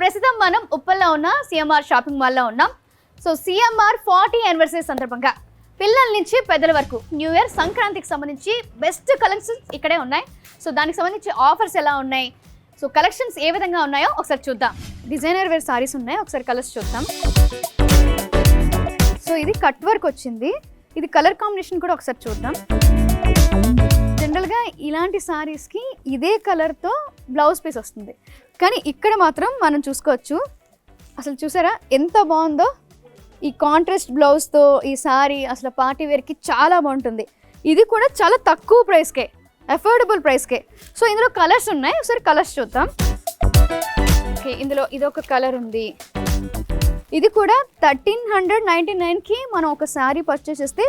ప్రస్తుతం మనం ఉప్పల్లో ఉన్న సిఎంఆర్ షాపింగ్ మాల్లో ఉన్నాం. సో సిఎంఆర్ 40 యానివర్సరీ సందర్భంగా పిల్లల నుంచి పెద్దల వరకు న్యూ ఇయర్ సంక్రాంతికి సంబంధించి బెస్ట్ కలెక్షన్స్ ఇక్కడే ఉన్నాయి. సో దానికి సంబంధించి ఆఫర్స్ ఎలా ఉన్నాయి, సో కలెక్షన్స్ ఏ విధంగా ఉన్నాయో ఒకసారి చూద్దాం. డిజైనర్ వేర్ సారీస్ ఉన్నాయి, ఒకసారి కలర్స్ చూద్దాం. సో ఇది కట్ వర్క్ వచ్చింది, ఇది కలర్ కాంబినేషన్ కూడా ఒకసారి చూద్దాం. జనరల్గా ఇలాంటి సారీస్కి ఇదే కలర్తో బ్లౌజ్ పీస్ వస్తుంది, కానీ ఇక్కడ మాత్రం మనం చూసుకోవచ్చు. అసలు చూసారా ఎంత బాగుందో, ఈ కాంట్రాస్ట్ బ్లౌజ్తో ఈ సారీ అసలు పార్టీ వేర్కి చాలా బాగుంటుంది. ఇది కూడా చాలా తక్కువ ప్రైస్కే, అఫోర్డబుల్ ప్రైస్కే. సో ఇందులో కలర్స్ ఉన్నాయి, ఒకసారి కలర్స్ చూద్దాం. ఓకే, ఇందులో ఇదొక కలర్ ఉంది, ఇది కూడా 1399కి మనం ఒక శారీ పర్చేస్ చేస్తే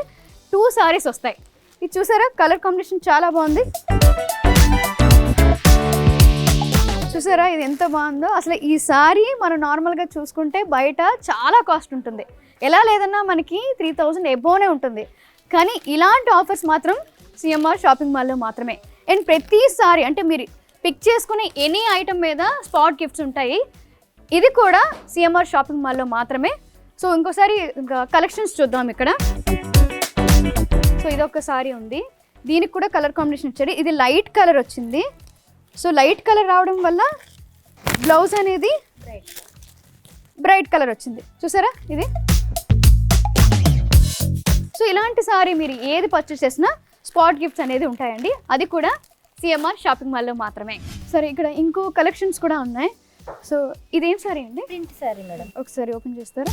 2 సారీస్ వస్తాయి. ఇది చూసారా కలర్ కాంబినేషన్ చాలా బాగుంది. చూసారా ఇది ఎంత బాగుందో. అసలు ఈ సారీ మనం నార్మల్గా చూసుకుంటే బయట చాలా కాస్ట్ ఉంటుంది, ఎలా లేదన్నా మనకి 3000 ఎబోనే ఉంటుంది. కానీ ఇలాంటి ఆఫర్స్ మాత్రం సిఎంఆర్ షాపింగ్ మాల్లో మాత్రమే. అండ్ ప్రతిసారి అంటే మీరు పిక్ చేసుకునే ఎనీ ఐటమ్ మీద స్పాట్ గిఫ్ట్స్ ఉంటాయి. ఇది కూడా సిఎంఆర్ షాపింగ్ మాల్లో మాత్రమే. సో ఇంకోసారి కలెక్షన్స్ చూద్దాం ఇక్కడ. సో ఇదొక సారీ ఉంది, దీనికి కూడా కలర్ కాంబినేషన్ ఇచ్చాడు. ఇది లైట్ కలర్ వచ్చింది. సో లైట్ కలర్ రావడం వల్ల బ్లౌజ్ అనేది బ్రైట్ కలర్ వచ్చింది. చూసారా ఇది. సో ఇలాంటి సారీ మీరు ఏది పర్చేస్ చేసినా స్పాట్ గిఫ్ట్స్ అనేది ఉంటాయండి, అది కూడా సిఎంఆర్ షాపింగ్ మాల్లో మాత్రమే. సరే ఇక్కడ ఇంకో కలెక్షన్స్ కూడా ఉన్నాయి. సో ఇదేం సారీ అండి? Print sorry madam. ఒకసారి ఓపెన్ చేస్తారా?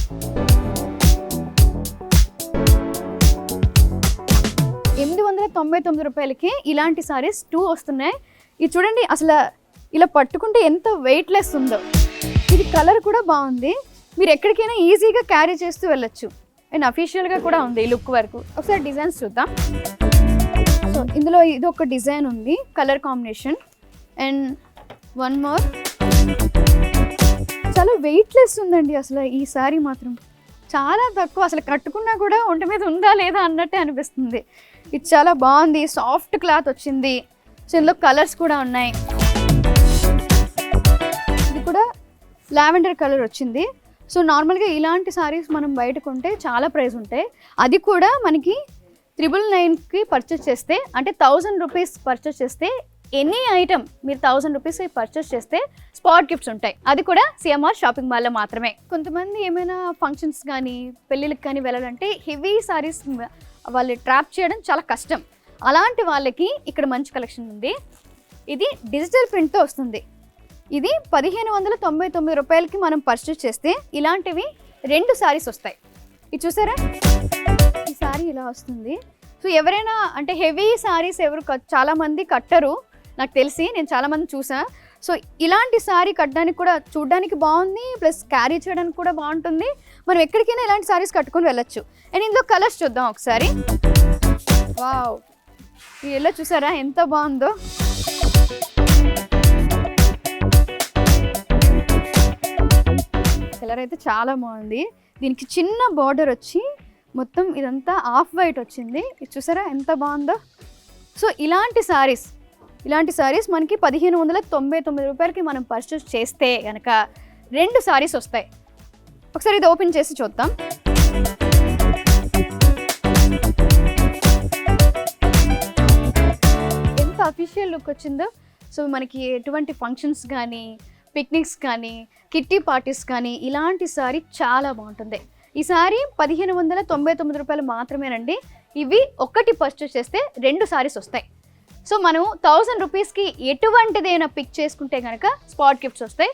899 రూపాయలకి ఇలాంటి సారీస్ 2 వస్తున్నాయి. ఇది చూడండి అసలు ఇలా పట్టుకుంటే ఎంత వెయిట్లెస్ ఉందో. ఇది కలర్ కూడా బాగుంది, మీరు ఎక్కడికైనా ఈజీగా క్యారీ చేస్తూ వెళ్ళొచ్చు. అండ్ అఫీషియల్గా కూడా ఉంది ఈ లుక్ వరకు. ఒకసారి డిజైన్స్ చూద్దాం. సో ఇందులో ఇది ఒక డిజైన్ ఉంది, colour combination. And one more, చాలా వెయిట్లెస్ ఉందండి అసలు ఈ సారీ మాత్రం చాలా తక్కువ. అసలు కట్టుకున్నా కూడా ఒంటి మీద ఉందా లేదా అన్నట్టే అనిపిస్తుంది. ఇది చాలా బాగుంది, సాఫ్ట్ క్లాత్ వచ్చింది. సో ఇందులో కలర్స్ కూడా ఉన్నాయి. ఇది కూడా లావెండర్ కలర్ వచ్చింది. సో నార్మల్గా ఇలాంటి సారీస్ మనం బయట కొంటే చాలా ప్రైస్ ఉంటాయి, అది కూడా మనకి 999కి పర్చేస్ చేస్తే, అంటే 1000 రూపీస్ పర్చేస్ చేస్తే ఎనీ ఐటమ్ మీరు 1000 రూపీస్ పర్చేస్ చేస్తే స్పాట్ గిఫ్ట్స్ ఉంటాయి, అది కూడా సిఎంఆర్ షాపింగ్ మాల్లో మాత్రమే. కొంతమంది ఏమైనా ఫంక్షన్స్ కానీ పెళ్ళిళ్ళకి కానీ వెళ్ళాలంటే హెవీ సారీస్ వాళ్ళు ట్రాప్ చేయడం చాలా కష్టం. అలాంటి వాళ్ళకి ఇక్కడ మంచి కలెక్షన్ ఉంది. ఇది డిజిటల్ ప్రింట్తో వస్తుంది. ఇది 1599 రూపాయలకి మనం పర్చేస్ చేస్తే ఇలాంటివి 2 సారీస్ వస్తాయి. ఇది చూసారా, ఈ సారీ ఇలా వస్తుంది. సో ఎవరైనా అంటే హెవీ సారీస్ ఎవరు చాలామంది కట్టరు నాకు తెలిసి, నేను చాలామంది చూసా. సో ఇలాంటి సారీ కట్టడానికి కూడా చూడడానికి బాగుంది, ప్లస్ క్యారీ చేయడానికి కూడా బాగుంటుంది. మనం ఎక్కడికైనా ఇలాంటి సారీస్ కట్టుకొని వెళ్ళొచ్చు. అండ్ ఇందులో కలర్స్ చూద్దాం ఒకసారి. వావ్, ఈ ఎల్లో చూసారా ఎంత బాగుందో. కలర్ అయితే చాలా బాగుంది. దీనికి చిన్న బార్డర్ వచ్చి మొత్తం ఇదంతా ఆఫ్ వైట్ వచ్చింది. ఇది చూసారా ఎంత బాగుందో. సో ఇలాంటి సారీస్ మనకి 1599 రూపాయలకి మనం పర్చేస్ చేస్తే కనుక 2 సారీస్ వస్తాయి. ఒకసారి ఇది ఓపెన్ చేసి చూద్దాం. ఎంత అఫీషియల్ లుక్ వచ్చిందో. సో మనకి ఎటువంటి ఫంక్షన్స్ కానీ పిక్నిక్స్ కానీ కిట్టి పార్టీస్ కానీ ఇలాంటి సారీ చాలా బాగుంటుంది. ఈ సారీ 1599 రూపాయలు మాత్రమేనండి. ఇవి ఒకటి పర్చేస్ చేస్తే 2 సారీస్ వస్తాయి. సో మనం 1000 రూపీస్కి ఎటువంటిదైనా పిక్ చేసుకుంటే కనుక స్పాట్ గిఫ్ట్స్ వస్తాయి,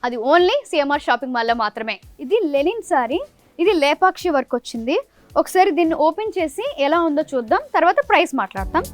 అది ఓన్లీ సిఎంఆర్ షాపింగ్ మాల్లో మాత్రమే. ఇది లెనిన్ సారీ, ఇది లేపాక్షి వర్క్ వచ్చింది. ఒకసారి దీన్ని ఓపెన్ చేసి ఎలా ఉందో చూద్దాం, తర్వాత ప్రైస్ మాట్లాడతాం.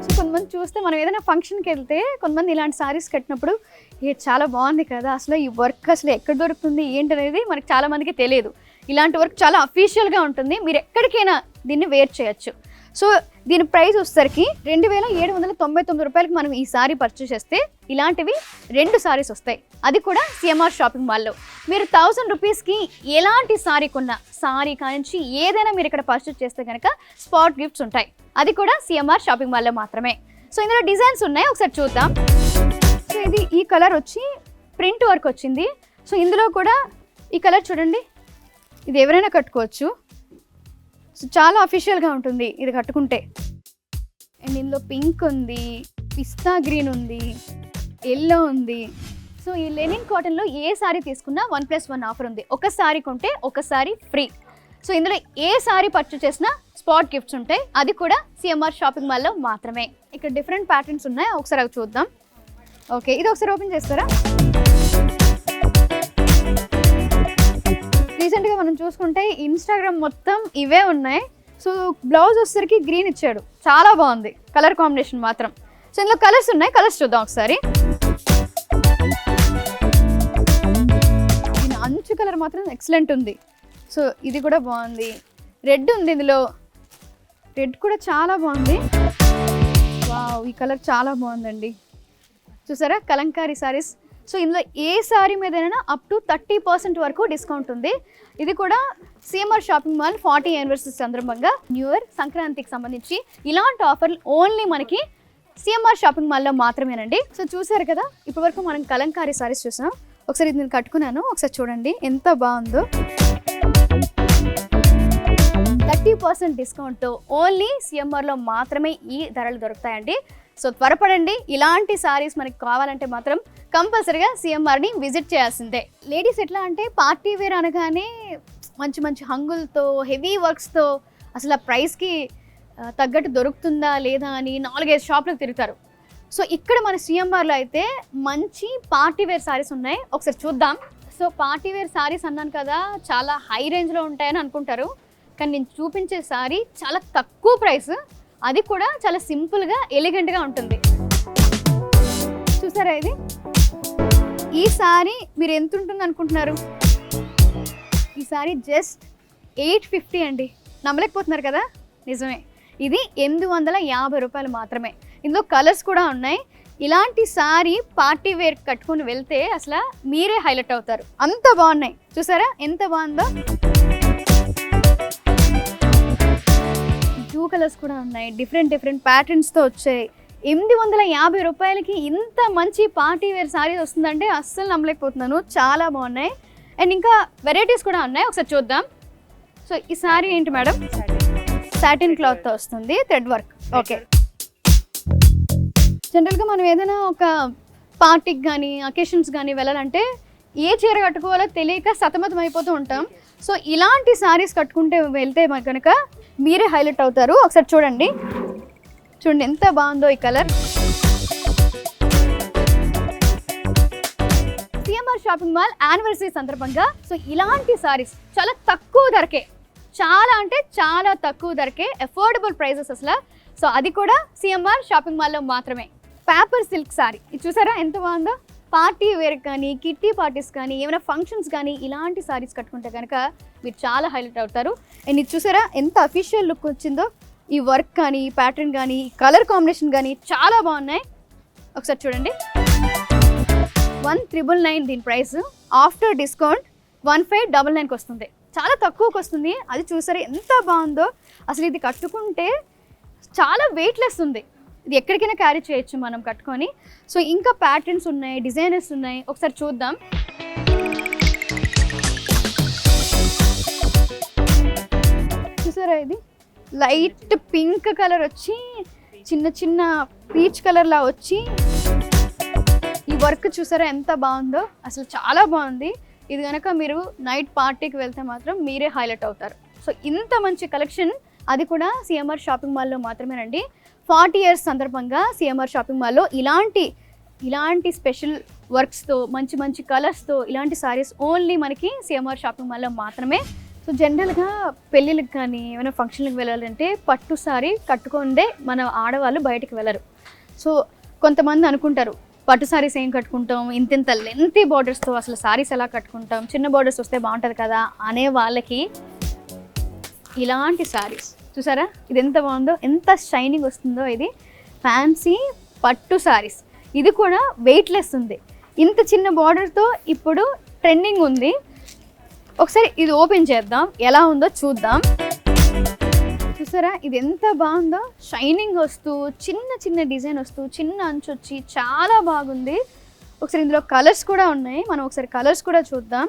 సో కొంతమంది చూస్తే మనం ఏదైనా ఫంక్షన్కి వెళ్తే కొంతమంది ఇలాంటి సారీస్ కట్టినప్పుడు ఇది చాలా బాగుంది కదా, అసలు ఈ వర్క్ అసలు ఎక్కడ దొరుకుతుంది ఏంటనేది మనకి చాలా మందికి తెలియదు. ఇలాంటి వర్క్ చాలా అఫీషియల్గా ఉంటుంది, మీరు ఎక్కడికైనా దీన్ని వేర్ చేయొచ్చు. సో దీని ప్రైస్ వచ్చేసరికి 2799 రూపాయలకి మనం ఈ సారీ పర్చేస్ చేస్తే ఇలాంటివి 2 సారీస్ వస్తాయి, అది కూడా సిఎంఆర్ షాపింగ్ మాల్లో. మీరు 1000 రూపీస్కి ఎలాంటి సారీ కొన్నా, సారీ కానించి ఏదైనా మీరు ఇక్కడ పర్చేస్ చేస్తే కనుక స్పాట్ గిఫ్ట్స్ ఉంటాయి, అది కూడా సిఎంఆర్ షాపింగ్ మాల్లో మాత్రమే. సో ఇందులో డిజైన్స్ ఉన్నాయి, ఒకసారి చూద్దాం. సో ఇది ఈ కలర్ వచ్చి ప్రింట్ వర్క్ వచ్చింది. సో ఇందులో కూడా ఈ కలర్ చూడండి, ఇది ఎవరైనా కట్టుకోవచ్చు. సో చాలా అఫీషియల్గా ఉంటుంది ఇది కట్టుకుంటే. అండ్ ఇందులో పింక్ ఉంది, పిస్తా గ్రీన్ ఉంది, ఎల్లో ఉంది. సో ఈ లెనిన్ కాటన్లో ఏ సారీ తీసుకున్నా 1+1 ఆఫర్ ఉంది. ఒక సారీ కొంటే ఒక సారీ ఫ్రీ. సో ఇందులో ఏ సారీ పర్చేస్ చేసినా స్పాట్ గిఫ్ట్స్ ఉంటాయి, అది కూడా సిఎంఆర్ షాపింగ్ మాల్లో మాత్రమే. ఇక్కడ డిఫరెంట్ ప్యాటర్న్స్ ఉన్నాయి, ఒకసారి అవి చూద్దాం. ఓకే, ఇది ఒకసారి ఓపెన్ చేస్తారా? రీసెంట్గా మనం చూసుకుంటే ఇన్స్టాగ్రామ్ మొత్తం ఇవే ఉన్నాయి. సో బ్లౌజ్ వచ్చేసరికి గ్రీన్ ఇచ్చాడు, చాలా బాగుంది కలర్ కాంబినేషన్ మాత్రం. సో ఇందులో కలర్స్ ఉన్నాయి, కలర్స్ చూద్దాం ఒకసారి. దీని అంచు కలర్ మాత్రం ఎక్సలెంట్ ఉంది. సో ఇది కూడా బాగుంది. రెడ్ ఉంది, ఇందులో రెడ్ కూడా చాలా బాగుంది. వావ్, ఈ కలర్ చాలా బాగుందండి. చూసారా కలంకారీ సారీస్. సో ఇందులో ఏ సారీ మీదైనా అప్ టు 30% వరకు డిస్కౌంట్ ఉంది. ఇది కూడా సిఎంఆర్ షాపింగ్ మాల్ 40 యానివర్సరీ సందర్భంగా న్యూ ఇయర్ సంక్రాంతికి సంబంధించి ఇలాంటి ఆఫర్లు ఓన్లీ మనకి సిఎంఆర్ షాపింగ్ మాల్లో మాత్రమేనండి. సో చూసారు కదా, ఇప్పటి వరకు మనం కలంకారీ సారీస్ చూసాం. ఒకసారి ఇది నేను కట్టుకున్నాను, ఒకసారి చూడండి ఎంత బాగుందో. 30% డిస్కౌంట్తో ఓన్లీ సిఎంఆర్లో మాత్రమే ఈ ధరలు దొరుకుతాయండి. సో త్వరపడండి, ఇలాంటి సారీస్ మనకి కావాలంటే మాత్రం కంపల్సరీగా సిఎంఆర్ని విజిట్ చేయాల్సిందే. లేడీస్ ఎట్లా అంటే పార్టీ వేర్ అనగానే మంచి మంచి హంగులతో హెవీ వర్క్స్తో అసలు ఆ ప్రైస్కి తగ్గట్టు దొరుకుతుందా లేదా అని 4-5 షాపులకు తిరుగుతారు. సో ఇక్కడ మన సిఎంఆర్లో అయితే మంచి పార్టీ వేర్ సారీస్ ఉన్నాయి, ఒకసారి చూద్దాం. సో పార్టీ వేర్ సారీస్ అన్నాను కదా, చాలా హై రేంజ్లో ఉంటాయని అనుకుంటారు, కానీ నేను చూపించే సారీ చాలా తక్కువ ప్రైస్, అది కూడా చాలా సింపుల్గా ఎలిగెంట్గా ఉంటుంది. చూసారా ఇది? ఈ సారీ మీరు ఎంత ఉంటుంది అనుకుంటున్నారు? ఈ సారీ జస్ట్ 850 అండి. నమ్మలేకపోతున్నారు కదా? నిజమే, ఇది 850 రూపాయలు మాత్రమే. ఇందులో కలర్స్ కూడా ఉన్నాయి. ఇలాంటి సారీ పార్టీ వేర్ కట్టుకుని వెళ్తే అసలు మీరే హైలైట్ అవుతారు, అంత బాగున్నాయి. చూసారా ఎంత బాగుందో? 2 కలర్స్ కూడా ఉన్నాయి, డిఫరెంట్ ప్యాటర్న్స్తో వచ్చాయి. 850 రూపాయలకి ఇంత మంచి పార్టీ వేర్ సారీస్ వస్తుందంటే అస్సలు నమ్మలేకపోతున్నాను, చాలా బాగున్నాయి. అండ్ ఇంకా వెరైటీస్ కూడా ఉన్నాయి, ఒకసారి చూద్దాం. సో ఈ సారీ ఏంటి మేడం? సాటిన్ క్లాత్తో వస్తుంది, థ్రెడ్ వర్క్. ఓకే, జనరల్గా మనం ఏదైనా ఒక పార్టీకి కానీ అకేషన్స్ కానీ వెళ్ళాలంటే ఏ చీర కట్టుకోవాలో తెలియక సతమతం అయిపోతూ ఉంటాం. సో ఇలాంటి సారీస్ కట్టుకుంటే వెళ్తే కనుక మీరే హైలైట్ అవుతారు. ఒకసారి చూడండి ఎంత బాగుందో ఈ colour. CMR shopping mall anniversary సందర్భంగా సో ఇలాంటి సారీస్ చాలా తక్కువ ధరకే, చాలా అంటే చాలా తక్కువ ధరకే, అఫోర్డబుల్ ప్రైజెస్ అసలు. సో అది కూడా సిఎంఆర్ షాపింగ్ మాల్లో మాత్రమే. పేపర్ సిల్క్ సారీ ఇది చూసారా ఎంత బాగుందో? పార్టీ వేర్ కానీ కిట్టి పార్టీస్ కానీ ఏమైనా ఫంక్షన్స్ కానీ ఇలాంటి సారీస్ కట్టుకుంటే కనుక మీరు చాలా హైలైట్ అవుతారు. అండ్ ఇది చూసారా ఎంత అఫీషియల్ లుక్ వచ్చిందో? ఈ వర్క్ కానీ ఈ ప్యాటర్న్ కానీ కలర్ కాంబినేషన్ కానీ చాలా బాగున్నాయి. ఒకసారి చూడండి, 1,999 దీని ప్రైస్. ఆఫ్టర్ డిస్కౌంట్ 1,599కి వస్తుంది, చాలా తక్కువకి వస్తుంది. అది చూసారా ఎంత బాగుందో? అసలు ఇది కట్టుకుంటే చాలా వెయిట్లెస్ ఉంది, ఇది ఎక్కడికైనా క్యారీ చేయొచ్చు మనం కట్టుకొని. సో ఇంకా ప్యాటర్న్స్ ఉన్నాయి, డిజైనర్స్ ఉన్నాయి, ఒకసారి చూద్దాం. చూసారా ఇది లైట్ పింక్ కలర్ వచ్చి చిన్న చిన్న పీచ్ కలర్లా వచ్చి ఈ వర్క్ చూసారా ఎంత బాగుందో? అసలు చాలా బాగుంది. ఇది కనుక మీరు నైట్ పార్టీకి వెళ్తే మాత్రం మీరే హైలైట్ అవుతారు. సో ఇంత మంచి కలెక్షన్ అది కూడా సిఎంఆర్ షాపింగ్ మాల్లో మాత్రమేనండి. 40 ఇయర్స్ సందర్భంగా సిఎంఆర్ షాపింగ్ మాల్లో ఇలాంటి స్పెషల్ వర్క్స్తో మంచి మంచి కలర్స్తో ఇలాంటి సారీస్ ఓన్లీ మనకి సిఎంఆర్ షాపింగ్ మాల్లో మాత్రమే. సో జనరల్గా పెళ్ళిళ్ళకి కానీ ఏమైనా ఫంక్షన్లకు వెళ్ళాలంటే పట్టు సారీ కట్టుకుందే మన ఆడవాళ్ళు బయటికి వెళ్ళరు. సో కొంతమంది అనుకుంటారు పట్టు సారీస్ ఏం కట్టుకుంటాం, ఇంత లెంతీ బార్డర్స్తో అసలు సారీస్ ఎలా కట్టుకుంటాం, చిన్న బార్డర్స్ వస్తే బాగుంటుంది కదా అనే వాళ్ళకి ఇలాంటి సారీస్ చూసారా ఇది ఎంత బాగుందో, ఎంత షైనింగ్ వస్తుందో. ఇది ఫ్యాన్సీ పట్టు సారీస్, ఇది కూడా వెయిట్లెస్ ఉంది, ఇంత చిన్న బార్డర్తో ఇప్పుడు ట్రెండింగ్ ఉంది. ఒకసారి ఇది ఓపెన్ చేద్దాం, ఎలా ఉందో చూద్దాం. చూసారా ఇది ఎంత బాగుందో, షైనింగ్ వస్తూ చిన్న చిన్న డిజైన్ వస్తూ చిన్న అంచు వచ్చి చాలా బాగుంది. ఒకసారి ఇందులో కలర్స్ కూడా ఉన్నాయి, మనం ఒకసారి కలర్స్ కూడా చూద్దాం.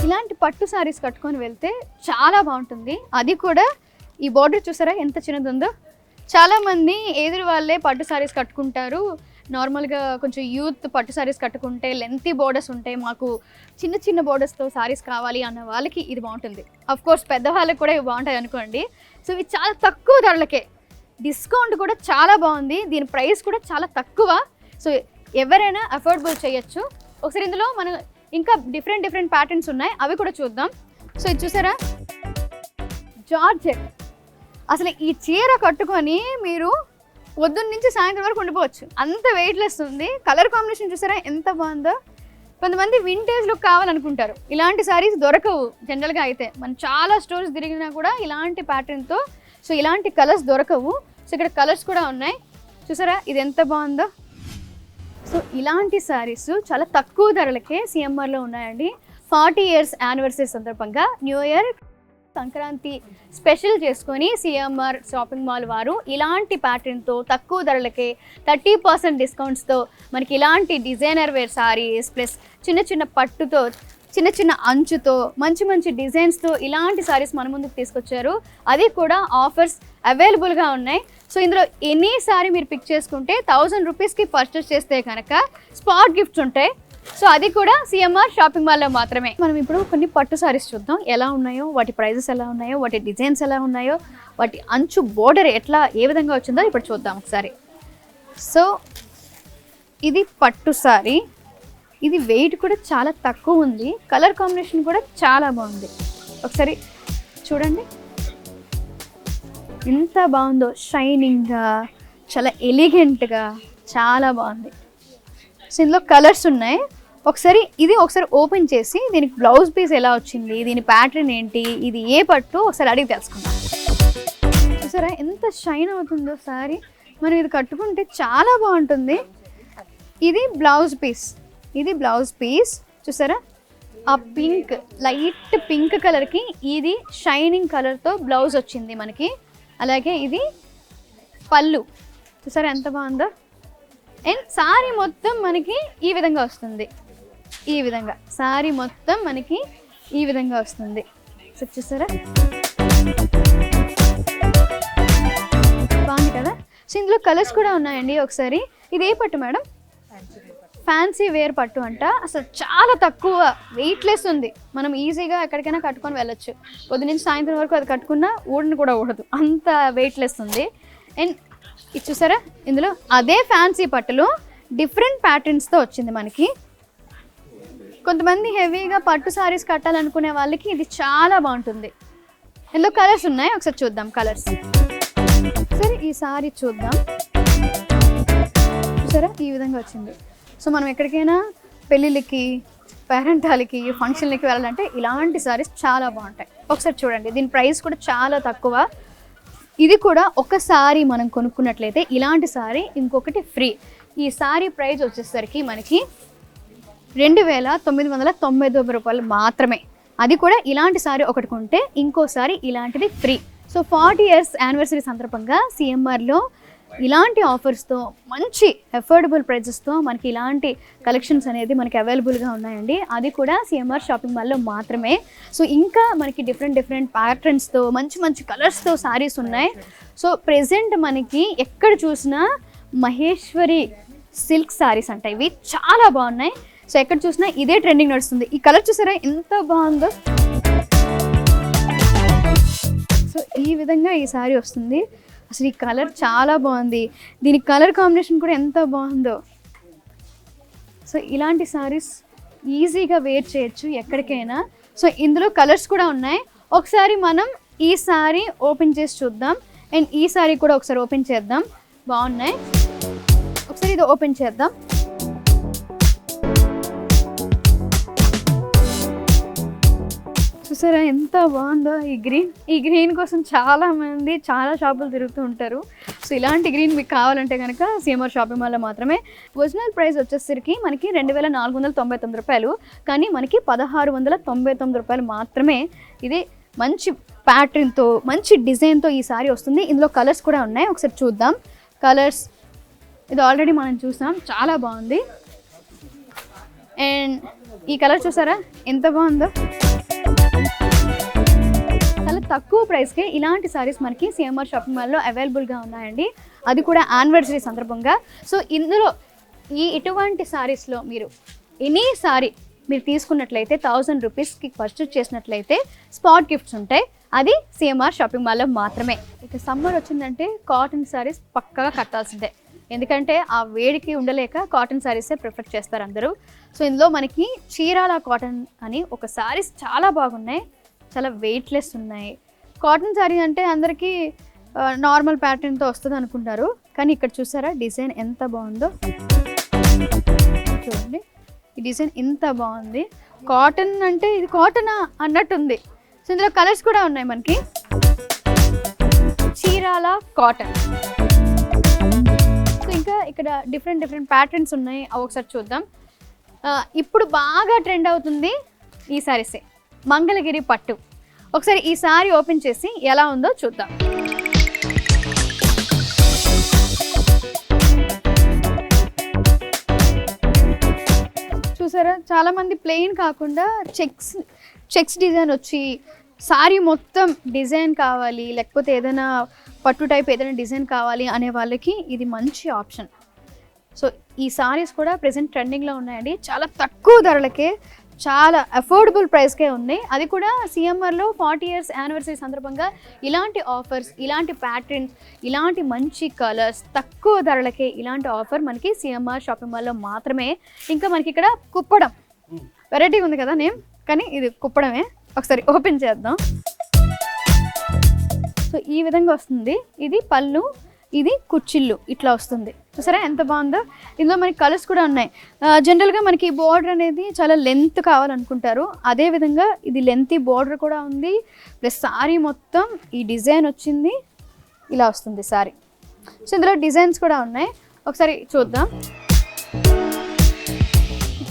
ఇలాంటి పట్టు సారీస్ కట్టుకొని వెళ్తే చాలా బాగుంటుంది. అది కూడా ఈ బార్డర్ చూసారా ఎంత చిన్నది ఉందో. చాలామంది ఎదురు వాళ్ళే పట్టు సారీస్ కట్టుకుంటారు, నార్మల్గా కొంచెం యూత్ పట్టు సారీస్ కట్టుకుంటే లెంతీ బోర్డర్స్ ఉంటాయి, మాకు చిన్న చిన్న బోర్డర్స్తో సారీస్ కావాలి అన్న వాళ్ళకి ఇది బాగుంటుంది. అఫ్ కోర్స్ పెద్దవాళ్ళకి కూడా ఇవి బాగుంటాయి అనుకోండి. సో ఇవి చాలా తక్కువ ధరలకే, డిస్కౌంట్ కూడా చాలా బాగుంది, దీని ప్రైస్ కూడా చాలా తక్కువ. సో ఎవరైనా అఫోర్డబుల్ చేయొచ్చు. ఒకసారి ఇందులో మనం ఇంకా డిఫరెంట్ ప్యాటర్న్స్ ఉన్నాయి, అవి కూడా చూద్దాం. సో ఇది చూసారా జార్జెట్. అసలు ఈ చీర కట్టుకొని మీరు పొద్దున్న నుంచి సాయంత్రం వరకు ఉండిపోవచ్చు, అంత వెయిట్లెస్ ఉంది. కలర్ కాంబినేషన్ చూసారా ఎంత బాగుందో. కొంతమంది వింటేజ్ లుక్ కావాలనుకుంటారు, ఇలాంటి సారీస్ దొరకవు జనరల్గా అయితే. మనం చాలా స్టోర్స్ తిరిగినా కూడా ఇలాంటి ప్యాటర్న్తో, సో ఇలాంటి కలర్స్ దొరకవు. సో ఇక్కడ కలర్స్ కూడా ఉన్నాయి చూసారా, ఇది ఎంత బాగుందో. సో ఇలాంటి శారీస్ చాలా తక్కువ ధరలకే సిఎంఆర్లో ఉన్నాయండి. 40 years యానివర్సరీ సందర్భంగా న్యూ ఇయర్ సంక్రాంతి స్పెషల్ చేసుకొని సిఎంఆర్ షాపింగ్ మాల్ వారు ఇలాంటి ప్యాటర్న్తో తక్కువ ధరలకే 30% డిస్కౌంట్స్తో మనకి ఇలాంటి డిజైనర్ వేర్ సారీస్ ప్లస్ చిన్న పట్టుతో చిన్న అంచుతో మంచి డిజైన్స్తో ఇలాంటి సారీస్ మన ముందుకు తీసుకొచ్చారు. అది కూడా ఆఫర్స్ అవైలబుల్గా ఉన్నాయి. సో ఇందులో ఎనీ సారీ మీరు పిక్ చేసుకుంటే 1000 రూపీస్కి పర్చేస్ చేస్తే కనుక స్పాట్ గిఫ్ట్స్ ఉంటాయి. సో అది కూడా సిఎంఆర్ షాపింగ్ మాల్లో మాత్రమే. మనం ఇప్పుడు కొన్ని పట్టు సారీస్ చూద్దాం, ఎలా ఉన్నాయో, వాటి ప్రైజెస్ ఎలా ఉన్నాయో, వాటి డిజైన్స్ ఎలా ఉన్నాయో, వాటి అంచు బోర్డర్ ఏ విధంగా వచ్చిందో ఇప్పుడు చూద్దాం ఒకసారి. సో ఇది పట్టు సారీ, ఇది వెయిట్ కూడా చాలా తక్కువ ఉంది, కలర్ కాంబినేషన్ కూడా చాలా బాగుంది. ఒకసారి చూడండి ఎంత బాగుందో, షైనింగ్గా చాలా ఎలిగెంట్గా చాలా బాగుంది. సో ఇందులో కలర్స్ ఉన్నాయి. ఒకసారి ఓపెన్ చేసి దీనికి బ్లౌజ్ పీస్ ఎలా వచ్చింది, దీని ప్యాటర్న్ ఏంటి, ఇది ఏ పట్టు ఒకసారి అడిగి తెలుసుకుందాం. చూసారా ఎంత షైన్ అవుతుందో సారీ, మనం ఇది కట్టుకుంటే చాలా బాగుంటుంది. ఇది బ్లౌజ్ పీస్ చూసారా, ఆ పింక్ లైట్ పింక్ కలర్కి ఇది షైనింగ్ కలర్తో బ్లౌజ్ వచ్చింది మనకి. అలాగే ఇది పళ్ళు చూసారా ఎంత బాగుందో. అండ్ సారీ మొత్తం మనకి ఈ విధంగా వస్తుంది, ఈ విధంగా సారీ మొత్తం మనకి ఈ విధంగా వస్తుంది. సో చూసారా బాగుంది కదా. సో ఇందులో కలర్స్ కూడా ఉన్నాయండి. ఒకసారి ఇది ఏ పట్టు మేడం? ఫ్యాన్సీ వేర్ పట్టు అంట. అసలు చాలా తక్కువ వెయిట్లెస్ ఉంది, మనం ఈజీగా ఎక్కడికైనా కట్టుకొని వెళ్ళొచ్చు. పొద్దు నుంచి సాయంత్రం వరకు అది కట్టుకున్నా ఊడని కూడా ఊడదు, అంత వెయిట్లెస్ ఉంది. అండ్ ఇది చూసారా, ఇందులో అదే ఫ్యాన్సీ పట్టులో డిఫరెంట్ ప్యాటర్న్స్తో వచ్చింది మనకి. కొంతమంది హెవీగా పట్టు సారీస్ కట్టాలనుకునే వాళ్ళకి ఇది చాలా బాగుంటుంది. ఇందులో కలర్స్ ఉన్నాయి, ఒకసారి చూద్దాం కలర్స్. సరే ఈ సారీ చూద్దాం. చూసారా ఈ విధంగా వచ్చింది. సో మనం ఎక్కడికైనా పెళ్ళిళ్ళకి, పేరెంటాలకి, ఫంక్షన్లకి వెళ్ళాలంటే ఇలాంటి సారీస్ చాలా బాగుంటాయి. ఒకసారి చూడండి, దీని ప్రైస్ కూడా చాలా తక్కువ. ఇది కూడా ఒక సారీ మనం కొనుక్కున్నట్లయితే ఇలాంటి సారీ ఇంకొకటి ఫ్రీ. ఈ సారీ ప్రైస్ వచ్చేసరికి మనకి 2999 రూపాయలు మాత్రమే. అది కూడా ఇలాంటి సారీ ఒకటి కొంటే ఇంకో సారీ ఇలాంటిది ఫ్రీ. సో 40 years యానివర్సరీ సందర్భంగా సిఎంఆర్లో ఇలాంటి ఆఫర్స్తో మంచి అఫోర్డబుల్ ప్రైజెస్తో మనకి ఇలాంటి కలెక్షన్స్ అనేది మనకి అవైలబుల్గా ఉన్నాయండి. అది కూడా సిఎంఆర్ షాపింగ్ మాల్లో మాత్రమే. సో ఇంకా మనకి డిఫరెంట్ ప్యాటర్న్స్తో మంచి కలర్స్తో సారీస్ ఉన్నాయి. సో ప్రెజెంట్ మనకి ఎక్కడ చూసినా మహేశ్వరి సిల్క్ సారీస్ అంట, ఇవి చాలా బాగున్నాయి. సో ఎక్కడ చూసినా ఇదే ట్రెండింగ్ నడుస్తుంది. ఈ కలర్ చూసారా ఎంత బాగుందో. సో ఈ విధంగా ఈ సారీ వస్తుంది. అసలు ఈ కలర్ చాలా బాగుంది, దీని కలర్ కాంబినేషన్ కూడా ఎంత బాగుందో. సో ఇలాంటి సారీస్ ఈజీగా వేర్ చేయొచ్చు ఎక్కడికైనా. సో ఇందులో కలర్స్ కూడా ఉన్నాయి. ఒకసారి మనం ఈ సారీ ఓపెన్ చేసి చూద్దాం. అండ్ ఈ సారీ కూడా ఒకసారి ఓపెన్ చేద్దాం, బాగున్నాయి. ఒకసారి ఇది ఓపెన్ చేద్దాం. చూసారా ఎంత బాగుందో ఈ గ్రీన్ కోసం చాలా మంది చాలా షాపులు తిరుగుతూ ఉంటారు. సో ఇలాంటి గ్రీన్ మీకు కావాలంటే కనుక సిఎంఆర్ షాపింగ్ మాల్లో మాత్రమే. ఒరిజినల్ ప్రైస్ వచ్చేసరికి మనకి 2499 రూపాయలు, కానీ మనకి 1699 రూపాయలు మాత్రమే. ఇది మంచి ప్యాటర్న్తో మంచి డిజైన్తో ఈ సారీ వస్తుంది. ఇందులో కలర్స్ కూడా ఉన్నాయి, ఒకసారి చూద్దాం. కలర్స్ ఇది ఆల్రెడీ మనం చూసాం, చాలా బాగుంది. అండ్ ఈ కలర్ చూసారా ఎంత బాగుందో. చాలా తక్కువ ప్రైస్కే ఇలాంటి సారీస్ మనకి సిఎంఆర్ షాపింగ్ మాల్లో అవైలబుల్గా ఉన్నాయండి, అది కూడా యానివర్సరీ సందర్భంగా. సో ఇందులో ఇటువంటి సారీస్లో మీరు ఎనీ సారీ మీరు తీసుకున్నట్లయితే 1000 రూపీస్కి పర్చేస్ చేసినట్లయితే స్పాట్ గిఫ్ట్స్ ఉంటాయి. అది సిఎంఆర్ షాపింగ్ మాల్లో మాత్రమే. ఇక సమ్మర్ వచ్చిందంటే కాటన్ సారీస్ పక్కగా కట్టాల్సిందే, ఎందుకంటే ఆ వేడికి ఉండలేక కాటన్ సారీసే ప్రిఫర్ చేస్తారు అందరూ. సో ఇందులో మనకి చీరాల కాటన్ అని ఒక సారీస్ చాలా బాగున్నాయి, చాలా వెయిట్లెస్ ఉన్నాయి. కాటన్ సారీ అంటే అందరికీ నార్మల్ ప్యాటర్న్తో వస్తుంది అనుకుంటారు, కానీ ఇక్కడ చూసారా డిజైన్ ఎంత బాగుందో. చూడండి ఈ డిజైన్ ఎంత బాగుంది. కాటన్ అంటే ఇది కాటనా అన్నట్టుంది. సో ఇందులో కలర్స్ కూడా ఉన్నాయి మనకి. చీరాల కాటన్. సో ఇంకా ఇక్కడ డిఫరెంట్ ప్యాటర్న్స్ ఉన్నాయి, అవి ఒకసారి చూద్దాం. ఇప్పుడు బాగా ట్రెండ్ అవుతుంది ఈ సారీసే, మంగళగిరి పట్టు. ఒకసారి ఈ సారీ ఓపెన్ చేసి ఎలా ఉందో చూద్దాం. చూసారా చాలా మంది ప్లెయిన్ కాకుండా చెక్స్ డిజైన్ వచ్చి సారీ మొత్తం డిజైన్ కావాలి, లేకపోతే ఏదైనా పట్టు టైప్ ఏదైనా డిజైన్ కావాలి అనే వాళ్ళకి ఇది మంచి ఆప్షన్. సో ఈ సారీస్ కూడా ప్రెసెంట్ ట్రెండింగ్లో ఉన్నాయండి, చాలా తక్కువ ధరలకే, చాలా అఫోర్డబుల్ ప్రైస్కే ఉన్నాయి. అది కూడా సిఎంఆర్లో 40 years యానివర్సరీ సందర్భంగా ఇలాంటి ఆఫర్స్, ఇలాంటి ప్యాటర్న్స్, ఇలాంటి మంచి కలర్స్ తక్కువ ధరలకే ఇలాంటి ఆఫర్ మనకి సిఎంఆర్ షాపింగ్ మాల్లో మాత్రమే. ఇంకా మనకి ఇక్కడ కుప్పడం వెరైటీ ఉంది కదా నేమ్, కానీ ఇది కుప్పడమే. ఒకసారి ఓపెన్ చేద్దాం. సో ఈ విధంగా వస్తుంది. ఇది పళ్ళు, ఇది కుచ్చిళ్ళు, ఇట్లా వస్తుంది. చూసారా ఎంత బాగుందో. ఇందులో మనకి కలర్స్ కూడా ఉన్నాయి. జనరల్గా మనకి బోర్డర్ అనేది చాలా లెంత్ కావాలనుకుంటారు, అదేవిధంగా ఇది లెంతీ బోర్డర్ కూడా ఉంది, ప్లస్ సారీ మొత్తం ఈ డిజైన్ వచ్చింది, ఇలా వస్తుంది సారీ. సో ఇందులో డిజైన్స్ కూడా ఉన్నాయి, ఒకసారి చూద్దాం.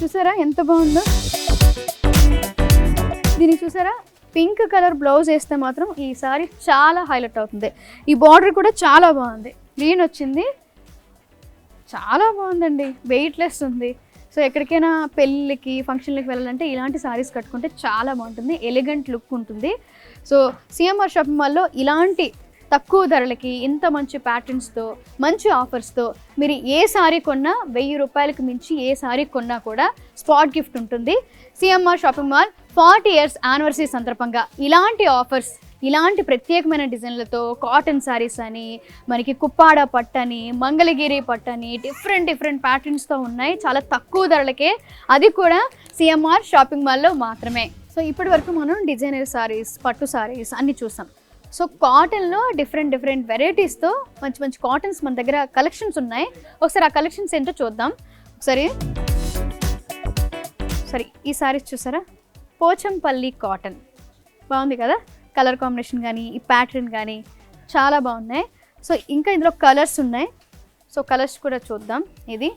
చూసారా ఎంత బాగుందో. దీనికి చూసారా పింక్ కలర్ బ్లౌజ్ వేస్తే మాత్రం ఈ సారీ చాలా హైలైట్ అవుతుంది. ఈ బార్డర్ కూడా చాలా బాగుంది, గ్రీన్ వచ్చింది, చాలా బాగుందండి, వెయిట్లెస్ ఉంది. సో ఎక్కడికైనా పెళ్ళికి ఫంక్షన్లకి వెళ్ళాలంటే ఇలాంటి సారీస్ కట్టుకుంటే చాలా బాగుంటుంది, ఎలిగెంట్ లుక్ ఉంటుంది. సో సిఎంఆర్ షాపింగ్ మాల్లో ఇలాంటి తక్కువ ధరలకి ఇంత మంచి ప్యాటర్న్స్తో మంచి ఆఫర్స్తో మీరు ఏ సారీ కొన్నా 1000 రూపాయలకు మించి ఏ సారీ కొన్నా కూడా స్పాట్ గిఫ్ట్ ఉంటుంది. CMR shopping mall 40 years anniversary సందర్భంగా ఇలాంటి ఆఫర్స్, ఇలాంటి ప్రత్యేకమైన డిజైన్లతో కాటన్ సారీస్ అని, మనకి కుప్పాడ పట్టని, మంగళగిరి పట్టని, డిఫరెంట్ ప్యాటర్న్స్తో ఉన్నాయి చాలా తక్కువ ధరలకే, అది కూడా సిఎంఆర్ షాపింగ్ మాల్లో మాత్రమే. సో ఇప్పటి వరకు మనం డిజైనర్ సారీస్, పట్టు సారీస్ అన్నీ చూసాం. సో కాటన్లో డిఫరెంట్ వెరైటీస్తో మంచి కాటన్స్ మన దగ్గర కలెక్షన్స్ ఉన్నాయి. ఒకసారి ఆ కలెక్షన్స్ ఏంటో చూద్దాం. ఒకసారి ఈ సారీస్ చూసారా, పోచంపల్లి కాటన్ బాగుంది కదా, కలర్ కాంబినేషన్ కానీ ఈ ప్యాటర్న్ కానీ చాలా బాగున్నాయి. సో ఇంకా ఇందులో కలర్స్ ఉన్నాయి, సో కలర్స్ కూడా చూద్దాం. ఇది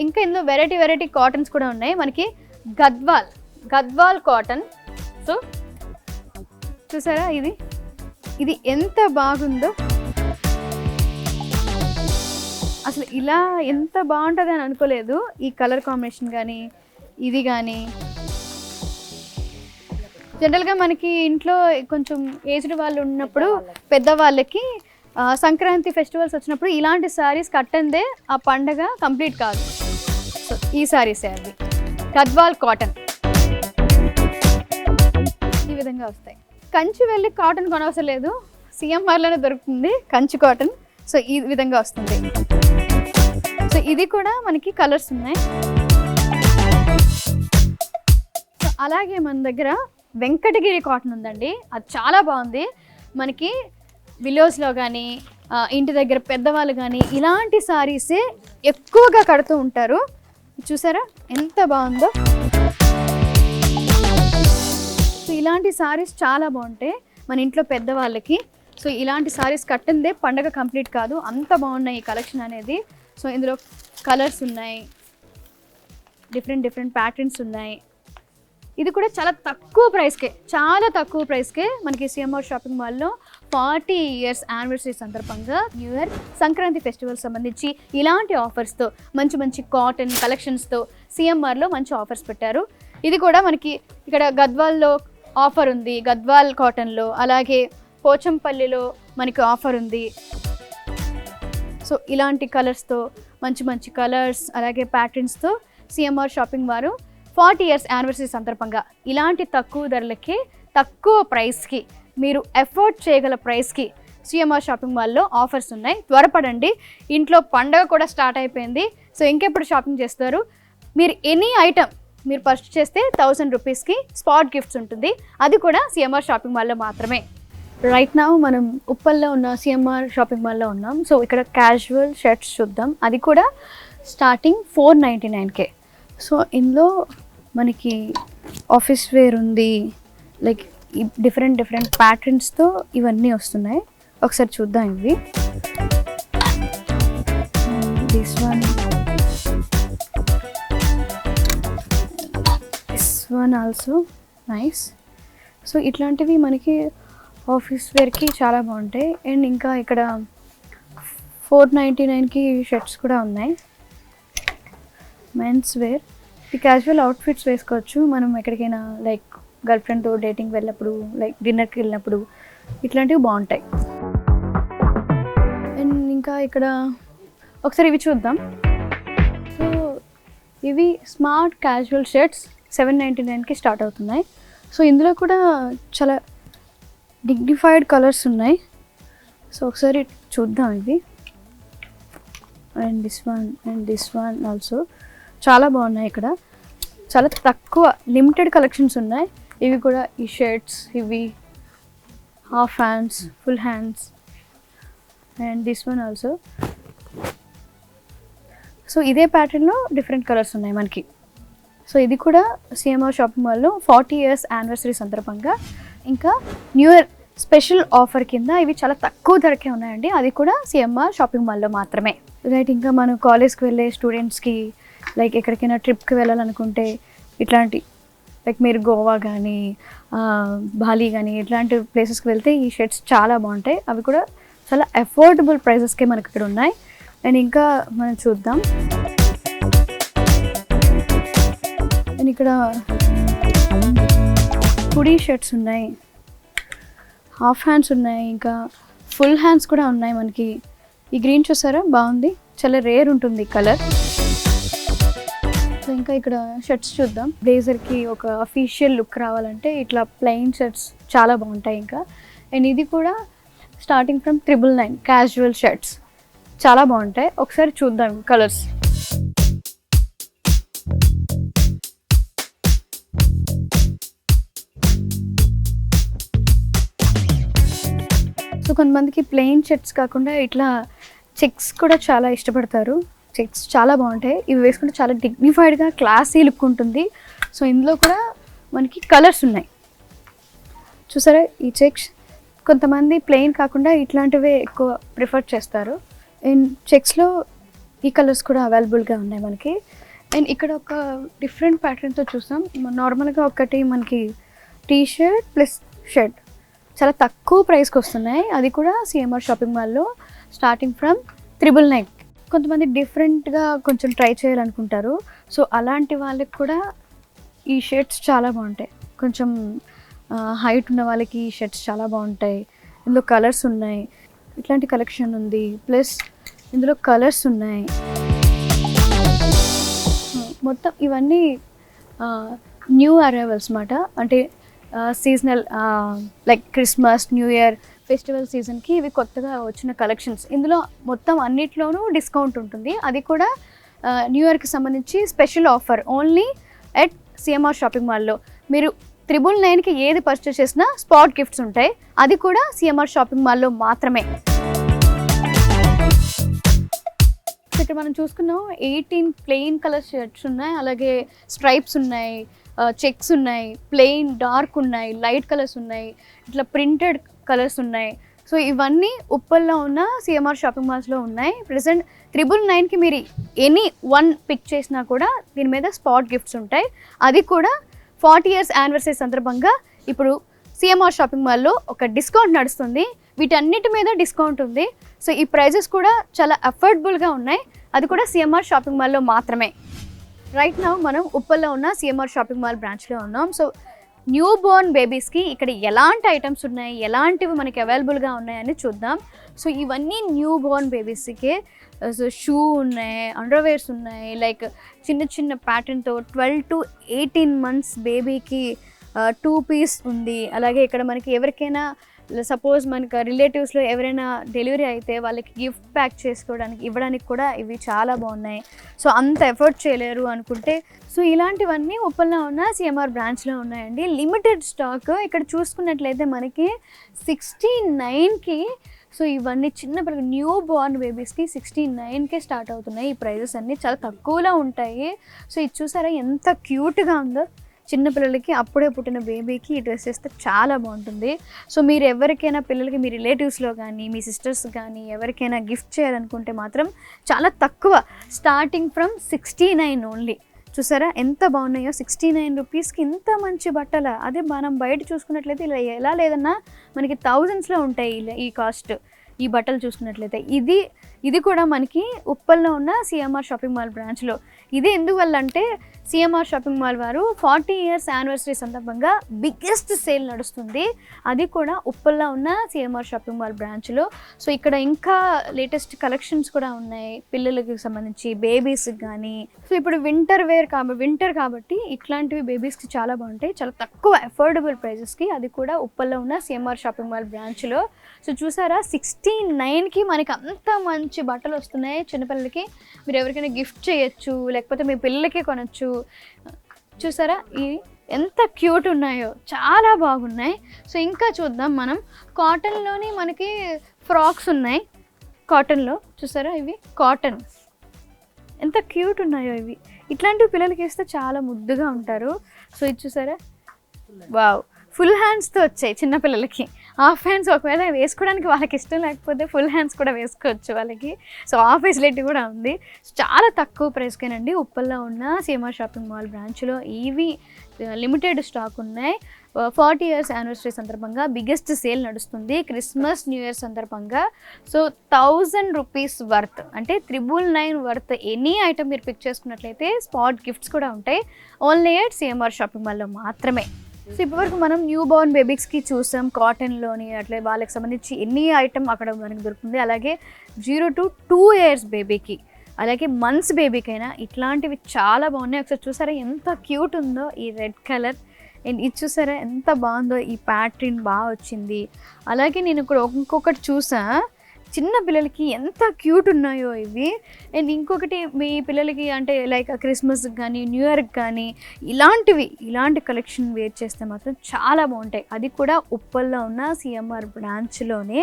ఇంకా ఇందులో వెరైటీ కాటన్స్ కూడా ఉన్నాయి. మనకి గద్వాల్ కాటన్. సో చూసారా ఇది ఎంత బాగుందో, అసలు ఇలా ఎంత బాగుంటుంది అని అనుకోలేదు. ఈ కలర్ కాంబినేషన్ కానీ ఇది కానీ, జనరల్గా మనకి ఇంట్లో కొంచెం ఏజ్డ్ వాళ్ళు ఉన్నప్పుడు పెద్దవాళ్ళకి సంక్రాంతి ఫెస్టివల్స్ వచ్చినప్పుడు ఇలాంటి శారీస్ కట్టందే ఆ పండగ కంప్లీట్ కాదు. సో ఈ శారీసే అవి గద్వాల్ కాటన్, ఈ విధంగా వస్తాయి. కంచి వెళ్ళి కాటన్ కొనవసరం లేదు, సిఎంఆర్లోనే దొరుకుతుంది కంచి కాటన్. సో ఈ విధంగా వస్తుంది. సో ఇది కూడా మనకి కలర్స్ ఉన్నాయి. సో అలాగే మన దగ్గర వెంకటగిరి కాటన్ ఉందండి, అది చాలా బాగుంది. మనకి విలేజ్లో కానీ ఇంటి దగ్గర పెద్దవాళ్ళు కానీ ఇలాంటి సారీసే ఎక్కువగా కడుతూ ఉంటారు. చూసారా ఎంత బాగుందో. సో ఇలాంటి సారీస్ చాలా బాగుంటాయి మన ఇంట్లో పెద్దవాళ్ళకి. సో ఇలాంటి సారీస్ కట్టిందే పండగ కంప్లీట్ కాదు, అంత బాగున్నాయి ఈ కలెక్షన్ అనేది. సో ఇందులో కలర్స్ ఉన్నాయి, డిఫరెంట్ ప్యాటర్న్స్ ఉన్నాయి. ఇది కూడా చాలా తక్కువ ప్రైస్కే మనకి సిఎంఆర్ షాపింగ్ మాల్లో 40 years యానివర్సరీ సందర్భంగా న్యూ ఇయర్ సంక్రాంతి ఫెస్టివల్ సంబంధించి ఇలాంటి ఆఫర్స్తో మంచి కాటన్ కలెక్షన్స్తో సిఎంఆర్లో మంచి ఆఫర్స్ పెట్టారు. ఇది కూడా మనకి ఇక్కడ గద్వాల్లో ఆఫర్ ఉంది, గద్వాల్ కాటన్లో, అలాగే పోచంపల్లిలో మనకి ఆఫర్ ఉంది. సో ఇలాంటి కలర్స్తో మంచి కలర్స్ అలాగే ప్యాటర్న్స్తో సిఎంఆర్ షాపింగ్ వారు 40 years యానివర్సరీ సందర్భంగా ఇలాంటి తక్కువ ధరలకి తక్కువ ప్రైస్కి మీరు ఎఫోర్డ్ చేయగల ప్రైస్కి సిఎంఆర్ షాపింగ్ మాల్లో ఆఫర్స్ ఉన్నాయి. త్వరపడండి, ఇంట్లో పండగ కూడా స్టార్ట్ అయిపోయింది. సో ఇంకెప్పుడు షాపింగ్ చేస్తారు? మీరు ఎనీ ఐటమ్ మీరు పర్చేస్ చేస్తే 1000 రూపీస్కి స్పాట్ గిఫ్ట్స్ ఉంటుంది, అది కూడా సిఎంఆర్ షాపింగ్ మాల్లో మాత్రమే. రైట్ నౌ మనం ఉప్పల్లో ఉన్న సిఎంఆర్ షాపింగ్ మాల్లో ఉన్నాం. సో ఇక్కడ క్యాజువల్ షర్ట్స్ చూద్దాం, అది కూడా స్టార్టింగ్ 499K. సో ఇందులో మనకి ఆఫీస్ వేర్ ఉంది, లైక్ డిఫరెంట్ ప్యాటర్న్స్తో ఇవన్నీ వస్తున్నాయి. ఒకసారి చూద్దాం ఇవి. This one also nice. So ఇట్లాంటివి మనకి ఆఫీస్ వేర్కి చాలా బాగుంటాయి. అండ్ ఇంకా ఇక్కడ 499కి షర్ట్స్ కూడా ఉన్నాయి. మెన్స్ వేర్, ఈ క్యాజువల్ అవుట్ఫిట్స్ వేసుకోవచ్చు మనం ఎక్కడికైనా, లైక్ గర్ల్ ఫ్రెండ్తో డేటింగ్ వెళ్ళినప్పుడు, లైక్ డిన్నర్కి వెళ్ళినప్పుడు ఇట్లాంటివి బాగుంటాయి. అండ్ ఇంకా ఇక్కడ ఒకసారి ఇవి చూద్దాం. సో ఇవి స్మార్ట్ క్యాజువల్ షర్ట్స్ 799కి స్టార్ట్ అవుతున్నాయి. సో ఇందులో కూడా చాలా డిగ్నిఫైడ్ కలర్స్ ఉన్నాయి. సో ఒకసారి చూద్దాం ఇవి. అండ్ దిస్ వన్ ఆల్సో చాలా బాగున్నాయి. ఇక్కడ చాలా తక్కువ లిమిటెడ్ కలెక్షన్స్ ఉన్నాయి. ఇవి కూడా ఈ షర్ట్స్, ఇవి half hands, full hands. And this one also. So ఇదే ప్యాటర్న్లో డిఫరెంట్ కలర్స్ ఉన్నాయి మనకి. సో ఇది కూడా సిఎంఆర్ షాపింగ్ మాల్లో 40 years యానివర్సరీ సందర్భంగా ఇంకా న్యూ ఇయర్ స్పెషల్ ఆఫర్ కింద ఇవి చాలా తక్కువ ధరకే ఉన్నాయండి, అది కూడా సిఎంఆర్ షాపింగ్ మాల్లో మాత్రమే. రైట్, ఇంకా మనం కాలేజ్కి వెళ్ళే స్టూడెంట్స్కి, లైక్ ఎక్కడికైనా ట్రిప్కి వెళ్ళాలనుకుంటే ఇట్లాంటి, లైక్ మీరు గోవా కానీ బాలి కానీ ఇట్లాంటి ప్లేసెస్కి వెళ్తే ఈ షర్ట్స్ చాలా బాగుంటాయి. అవి కూడా చాలా అఫోర్డబుల్ ప్రైసెస్కే మనకి ఇక్కడ ఉన్నాయి. అండ్ ఇంకా మనం చూద్దాం. అండ్ ఇక్కడ హుడీ షర్ట్స్ ఉన్నాయి, హాఫ్ హ్యాండ్స్ ఉన్నాయి, ఇంకా ఫుల్ హ్యాండ్స్ కూడా ఉన్నాయి మనకి. ఈ గ్రీన్ చూసారా, బాగుంది, చాలా రేర్ ఉంటుంది కలర్. సో ఇంకా ఇక్కడ షర్ట్స్ చూద్దాం. బ్లేజర్కి ఒక అఫీషియల్ లుక్ రావాలంటే ఇట్లా ప్లెయిన్ షర్ట్స్ చాలా బాగుంటాయి ఇంకా. అండ్ ఇది కూడా స్టార్టింగ్ ఫ్రమ్ 999 క్యాజువల్ షర్ట్స్ చాలా బాగుంటాయి. ఒకసారి చూద్దాం కలర్స్. సో కొంతమందికి ప్లెయిన్ షర్ట్స్ కాకుండా ఇట్లా చెక్స్ కూడా చాలా ఇష్టపడతారు. చెక్స్ చాలా బాగుంటాయి, ఇవి వేసుకుంటే చాలా డిగ్నిఫైడ్గా క్లాసీ లుక్ ఉంటుంది. సో ఇందులో కూడా మనకి కలర్స్ ఉన్నాయి చూసారా. ఈ చెక్స్ కొంతమంది ప్లెయిన్ కాకుండా ఇట్లాంటివే ఎక్కువ ప్రిఫర్ చేస్తారు. అండ్ చెక్స్లో ఈ కలర్స్ కూడా అవైలబుల్గా ఉన్నాయి మనకి. అండ్ ఇక్కడ ఒక డిఫరెంట్ ప్యాటర్న్తో చూసాం. నార్మల్గా ఒకటి మనకి టీ షర్ట్ ప్లస్ షర్ట్ చాలా తక్కువ ప్రైస్కి వస్తున్నాయి, అది కూడా సిఎంఆర్ షాపింగ్ మాల్లో స్టార్టింగ్ ఫ్రమ్ 999. కొంతమంది డిఫరెంట్గా కొంచెం ట్రై చేయాలనుకుంటారు. సో అలాంటి వాళ్ళకి కూడా ఈ షర్ట్స్ చాలా బాగుంటాయి. కొంచెం హైట్ ఉన్న వాళ్ళకి ఈ షర్ట్స్ చాలా బాగుంటాయి. ఇందులో కలర్స్ ఉన్నాయి, ఇట్లాంటి కలెక్షన్ ఉంది, ప్లస్ ఇందులో కలర్స్ ఉన్నాయి. మొత్తం ఇవన్నీ న్యూ అరైవల్స్ అన్నమాట. అంటే seasonal, like Christmas, new year festival సీజన్కి ఇవి కొత్తగా వచ్చిన కలెక్షన్స్. ఇందులో మొత్తం అన్నిట్లోనూ డిస్కౌంట్ ఉంటుంది, అది కూడా న్యూ ఇయర్కి సంబంధించి special offer only at CMR shopping మాల్లో. మీరు 999కి ఏది పర్చేస్ చేసినా స్పాట్ గిఫ్ట్స్ ఉంటాయి, అది కూడా సిఎంఆర్ షాపింగ్ మాల్లో మాత్రమే. ఇక్కడ మనం చూసుకున్నాం 18 ప్లెయిన్ కలర్ షర్ట్స్ ఉన్నాయి, అలాగే స్ట్రైప్స్ ఉన్నాయి, చెక్స్ ఉన్నాయి, ప్లెయిన్ డార్క్ ఉన్నాయి, లైట్ కలర్స్ ఉన్నాయి, ఇట్లా ప్రింటెడ్ కలర్స్ ఉన్నాయి. సో ఇవన్నీ ఉప్పల్లో ఉన్న సిఎంఆర్ షాపింగ్ మాల్స్లో ఉన్నాయి. ప్రెసెంట్ 999కి మీరు ఎనీ వన్ పిక్ చేసినా కూడా దీని మీద స్పాట్ గిఫ్ట్స్ ఉంటాయి. అది కూడా 40 years యానివర్సరీ సందర్భంగా ఇప్పుడు సిఎంఆర్ షాపింగ్ మాల్లో ఒక డిస్కౌంట్ నడుస్తుంది. వీటన్నిటి మీద డిస్కౌంట్ ఉంది. సో ఈ ప్రైజెస్ కూడా చాలా అఫోర్డబుల్గా ఉన్నాయి. అది కూడా సిఎంఆర్ షాపింగ్ మాల్లో మాత్రమే. రైట్ నౌ మనం ఉప్పల్లో ఉన్న సిఎంఆర్ షాపింగ్ మాల్ బ్రాంచ్లో ఉన్నాం. సో న్యూ బోర్న్ బేబీస్కి ఇక్కడ ఎలాంటి ఐటమ్స్ ఉన్నాయి, ఎలాంటివి మనకి అవైలబుల్గా ఉన్నాయని చూద్దాం. సో ఇవన్నీ న్యూ బోర్న్ బేబీస్కి. సో షూ ఉన్నాయి, అండర్వేర్స్ ఉన్నాయి, లైక్ చిన్న చిన్న ప్యాటర్న్తో 12 to 18 months బేబీకి 2 piece ఉంది. అలాగే ఇక్కడ మనకి ఎవరికైనా సపోజ్ మనకు రిలేటివ్స్లో ఎవరైనా డెలివరీ అయితే వాళ్ళకి గిఫ్ట్ ప్యాక్ చేసుకోవడానికి ఇవ్వడానికి కూడా ఇవి చాలా బాగున్నాయి. సో అంత ఎఫర్ట్ చేయలేరు అనుకుంటే సో ఇలాంటివన్నీ ఉప్పల్లో ఉన్న సిఎంఆర్ బ్రాంచ్లో ఉన్నాయండి. Limited stock. ఇక్కడ చూసుకున్నట్లయితే మనకి 69కి సో ఇవన్నీ చిన్నపిల్లలు న్యూ బోర్న్ బేబీస్కి 69కే స్టార్ట్ అవుతున్నాయి. ఈ ప్రైజెస్ అన్నీ చాలా తక్కువలో ఉంటాయి. సో ఇది చూసారా ఎంత క్యూట్గా ఉందో. చిన్నపిల్లలకి అప్పుడే పుట్టిన బేబీకి ఈ డ్రెస్ వేస్తే చాలా బాగుంటుంది. సో మీరు ఎవరికైనా పిల్లలకి మీ రిలేటివ్స్లో కానీ మీ సిస్టర్స్ కానీ ఎవరికైనా గిఫ్ట్ చేయాలనుకుంటే మాత్రం చాలా తక్కువ, స్టార్టింగ్ ఫ్రమ్ 69 ఓన్లీ. చూసారా ఎంత బాగున్నాయో. 69 రూపీస్కి ఇంత మంచి బట్టల. అదే మనం బయట చూసుకున్నట్లయితే ఇలా ఎలా లేదన్నా మనకి థౌజండ్స్లో ఉంటాయి ఈ కాస్ట్. ఈ బట్టలు చూసుకున్నట్లయితే ఇది కూడా మనకి ఉప్పల్లో ఉన్న సిఎంఆర్ షాపింగ్ మాల్ బ్రాంచ్లో. ఇది ఎందువల్ల అంటే సిఎంఆర్ షాపింగ్ మాల్ వారు 40 years యానివర్సరీ సందర్భంగా బిగ్గెస్ట్ సేల్ నడుస్తుంది. అది కూడా ఉప్పల్లో ఉన్న సిఎంఆర్ షాపింగ్ మాల్ బ్రాంచ్లో. సో ఇక్కడ ఇంకా లేటెస్ట్ కలెక్షన్స్ కూడా ఉన్నాయి పిల్లలకి సంబంధించి, బేబీస్కి కానీ. సో ఇప్పుడు వింటర్ కాబట్టి ఇట్లాంటివి బేబీస్కి చాలా బాగుంటాయి, చాలా తక్కువ అఫోర్డబుల్ ప్రైజెస్కి. అది కూడా ఉప్పల్లో ఉన్న సిఎంఆర్ షాపింగ్ మాల్ బ్రాంచ్లో. సో చూసారా 69కి మనకి అంత మంచి బట్టలు వస్తున్నాయి. చిన్నపిల్లలకి మీరు ఎవరికైనా గిఫ్ట్ చేయొచ్చు, లేకపోతే మీ పిల్లలకే కొనొచ్చు. చూసారా ఎంత క్యూట్ ఉన్నాయో, చాలా బాగున్నాయి. సో ఇంకా చూద్దాం మనం. కాటన్లోని మనకి ఫ్రాక్స్ ఉన్నాయి. కాటన్లో చూసారా ఇవి కాటన్ ఎంత క్యూట్ ఉన్నాయో. ఇట్లాంటివి పిల్లలకి ఇస్తే చాలా ముద్దుగా ఉంటారు. సో ఇది చూసారా, వావ్, ఫుల్ హ్యాండ్స్తో వచ్చాయి చిన్నపిల్లలకి. హాఫ్ హ్యాండ్స్ ఒకవేళ వేసుకోవడానికి వాళ్ళకి ఇష్టం లేకపోతే ఫుల్ హ్యాండ్స్ కూడా వేసుకోవచ్చు వాళ్ళకి. సో ఆ ఫెసిలిటీ కూడా ఉంది. చాలా తక్కువ ప్రైస్కేనండి ఉప్పల్లో ఉన్న సిఎంఆర్ షాపింగ్ మాల్ బ్రాంచ్లో ఇవి లిమిటెడ్ స్టాక్ ఉన్నాయి. 40 years యానివర్సరీ సందర్భంగా బిగ్గెస్ట్ సేల్ నడుస్తుంది. క్రిస్మస్, న్యూ ఇయర్ సందర్భంగా. సో 1000 రూపీస్ వర్త్ అంటే 999 వర్త్ ఎనీ ఐటమ్ మీరు పిక్ చేసుకున్నట్లయితే స్పాట్ గిఫ్ట్స్ కూడా ఉంటాయి. ఓన్లీ ఎట్ సిఎంఆర్ షాపింగ్ మాల్లో మాత్రమే. సో ఇప్పటివరకు మనం న్యూ బోర్న్ బేబీస్కి చూసాం. కాటన్లోని అట్లే వాళ్ళకి సంబంధించి ఎన్ని ఐటమ్ అక్కడ మనకి దొరుకుతుంది. అలాగే 0 to 2 years బేబీకి, అలాగే మంత్స్ బేబీకైనా ఇట్లాంటివి చాలా బాగున్నాయి. ఒకసారి చూసారా ఎంత క్యూట్ ఉందో ఈ రెడ్ కలర్. అండ్ ఇది చూసారా ఎంత బాగుందో, ఈ ప్యాటర్న్ బాగా వచ్చింది. అలాగే నేను ఇక్కడ ఇంకొకటి చూసా, చిన్న పిల్లలకి ఎంత క్యూట్ ఉన్నాయో ఇవి. అండ్ ఇంకొకటి మీ పిల్లలకి అంటే లైక్ క్రిస్మస్కి కానీ న్యూ ఇయర్కి కానీ ఇలాంటి కలెక్షన్ వేర్ చేస్తే మాత్రం చాలా బాగుంటాయి. అది కూడా ఉప్పల్లో ఉన్న సిఎంఆర్ బ్రాంచ్లోనే.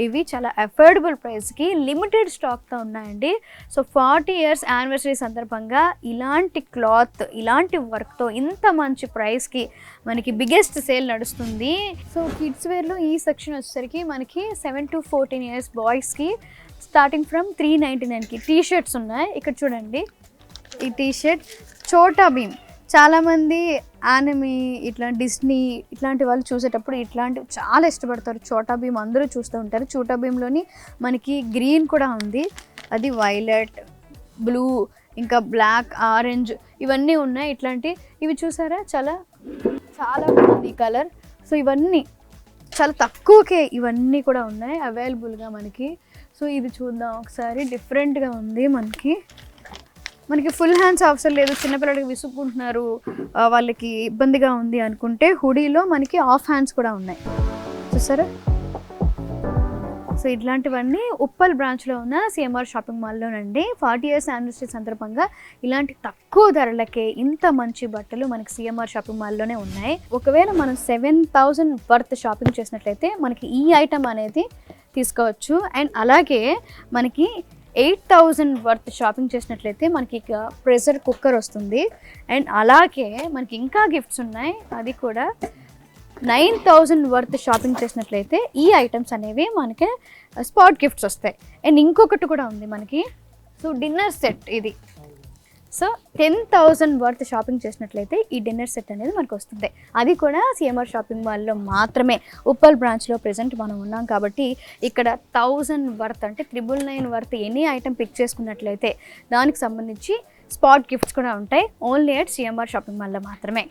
ఇవి చాలా అఫోర్డబుల్ ప్రైస్కి లిమిటెడ్ స్టాక్తో ఉన్నాయండి. సో 40 years యానివర్సరీ సందర్భంగా ఇలాంటి క్లాత్, ఇలాంటి వర్క్తో ఇంత మంచి ప్రైస్కి మనకి బిగ్గెస్ట్ సేల్ నడుస్తుంది. సో కిడ్స్ వేర్లో ఈ సెక్షన్ వచ్చేసరికి మనకి 7 to 14 years బాయ్స్కి స్టార్టింగ్ ఫ్రమ్ 399కి టీషర్ట్స్ ఉన్నాయి. ఇక్కడ చూడండి ఈ టీషర్ట్ చోటా భీమ్. చాలామంది యానిమీ, ఇట్లా డిస్నీ ఇట్లాంటి వాళ్ళు చూసేటప్పుడు ఇట్లాంటివి చాలా ఇష్టపడతారు. చోటా భీమ్ అందరూ చూస్తూ ఉంటారు. చోటా భీమ్లోని మనకి గ్రీన్ కూడా ఉంది, అది వైలెట్, బ్లూ, ఇంకా బ్లాక్, ఆరెంజ్ ఇవన్నీ ఉన్నాయి. ఇవి చూసారా చాలా బాగుంది ఈ కలర్. సో ఇవన్నీ చాలా తక్కువకే ఇవన్నీ కూడా ఉన్నాయి అవైలబుల్గా మనకి. సో ఇది చూద్దాం ఒకసారి, డిఫరెంట్గా ఉంది. మనకి ఫుల్ హ్యాండ్స్ అవసరం లేదు, చిన్నపిల్లలకి విసుక్కుంటున్నారు, వాళ్ళకి ఇబ్బందిగా ఉంది అనుకుంటే హుడీలో మనకి హాఫ్ హ్యాండ్స్ కూడా ఉన్నాయి. చూసారా. సో ఇట్లాంటివన్నీ ఉప్పల్ బ్రాంచ్లో ఉన్న సిఎంఆర్ షాపింగ్ మాల్లోనండి. 40 years యానివర్సరీ సందర్భంగా ఇలాంటి తక్కువ ధరలకే ఇంత మంచి బట్టలు మనకి సిఎంఆర్ షాపింగ్ మాల్లోనే ఉన్నాయి. ఒకవేళ మనం 7000 వర్త్ షాపింగ్ చేసినట్లయితే మనకి ఈ ఐటమ్ అనేది తీసుకోవచ్చు. అండ్ అలాగే మనకి 8,000 వర్త్ షాపింగ్ చేసినట్లయితే మనకి ఇక ప్రెషర్ కుక్కర్ వస్తుంది. అండ్ అలాగే మనకి ఇంకా గిఫ్ట్స్ ఉన్నాయి, అది కూడా 9,000 వర్త్ షాపింగ్ చేసినట్లయితే ఈ ఐటమ్స్ అనేవి మనకి స్పాట్ గిఫ్ట్స్ వస్తాయి. అండ్ ఇంకొకటి కూడా ఉంది మనకి, సో డిన్నర్ సెట్ ఇది. సో 10,000 వర్త్ షాపింగ్ చేసినట్లయితే ఈ డిన్నర్ సెట్ అనేది మనకు వస్తుంది. అది కూడా సిఎంఆర్ షాపింగ్ మాల్లో మాత్రమే. ఉప్పల్ బ్రాంచ్లో ప్రెజెంట్ మనం ఉన్నాం కాబట్టి ఇక్కడ 1000 వర్త్ అంటే 999 వర్త్ ఎనీ ఐటమ్ పిక్ చేసుకున్నట్లయితే దానికి సంబంధించి స్పాట్ గిఫ్ట్స్ కూడా ఉంటాయి. ఓన్లీ అట్ సిఎంఆర్ షాపింగ్ మాల్లో మాత్రమే.